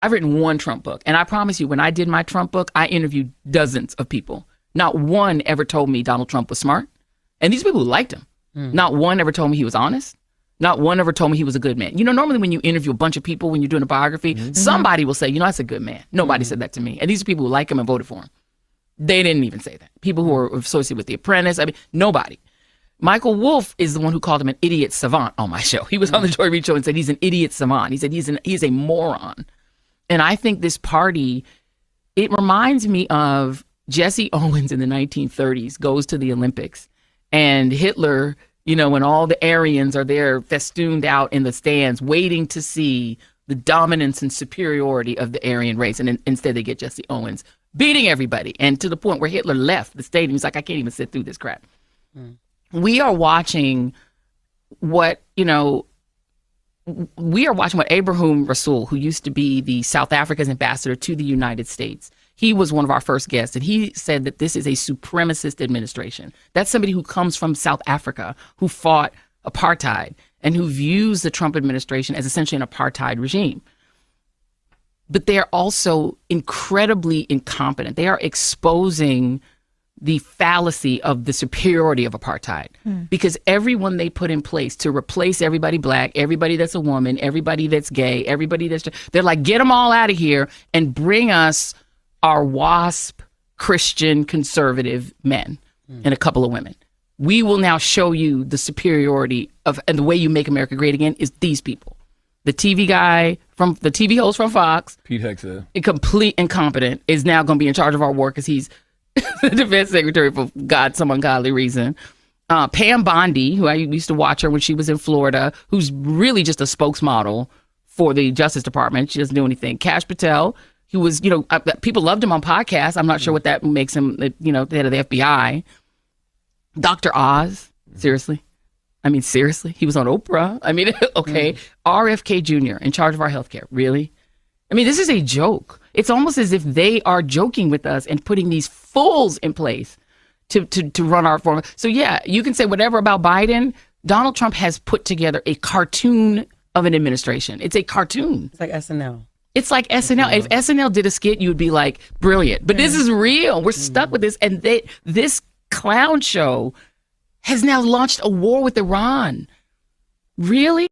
I've written one Trump book. And I promise you, when I did my Trump book, I interviewed dozens of people. Not one ever told me Donald Trump was smart. And these people liked him. Not one ever told me he was honest. Not one ever told me he was a good man. You know, normally when you interview a bunch of people, when you're doing a biography, somebody will say, you know, that's a good man. Nobody said that to me. And these are people who like him and voted for him. They didn't even say that. People who are associated with The Apprentice. I mean, nobody. Michael Wolff is the one who called him an idiot savant on my show. He was on the Joy Reid show and said he's an idiot savant. He said he's a moron. And I think this party, it reminds me of Jesse Owens in the 1930s goes to the Olympics, and Hitler, you know, when all the Aryans are there festooned out in the stands waiting to see the dominance and superiority of the Aryan race. And instead they get Jesse Owens beating everybody. And to the point where Hitler left the stadium. He's like, I can't even sit through this crap. We are watching what, you know, Abraham Rasool, who used to be the South Africa's ambassador to the United States, he was one of our first guests, and he said that this is a supremacist administration. That's somebody who comes from South Africa, who fought apartheid, and who views the Trump administration as essentially an apartheid regime. But they are also incredibly incompetent. They are exposing the fallacy of the superiority of apartheid, because everyone they put in place to replace everybody black, everybody that's a woman, everybody that's gay, everybody that's, they're like, get them all out of here and bring us our WASP Christian conservative men and a couple of women. We will now show you the superiority of, and the way you make America great again is these people. The TV guy from the TV host from Fox, Pete Hegseth, a complete incompetent, is now going to be in charge of our war because he's the defense secretary for some ungodly reason. Pam Bondi, who I used to watch her when she was in Florida, who's really just a spokesmodel for the Justice Department. She doesn't do anything. Kash Patel, who was, you know, people loved him on podcasts. I'm not sure what that makes him, you know, the head of the FBI. Dr. Oz, seriously. I mean, seriously, he was on Oprah. I mean, okay. RFK Jr. in charge of our healthcare. Really? I mean, this is a joke. It's almost as if they are joking with us and putting these fools in place to run our form. So yeah, you can say whatever about Biden. Donald Trump has put together a cartoon of an administration. It's a cartoon. It's like SNL. It's like SNL. If SNL did a skit, you would be like, brilliant. But this is real. We're stuck with this. And this clown show has now launched a war with Iran. Really?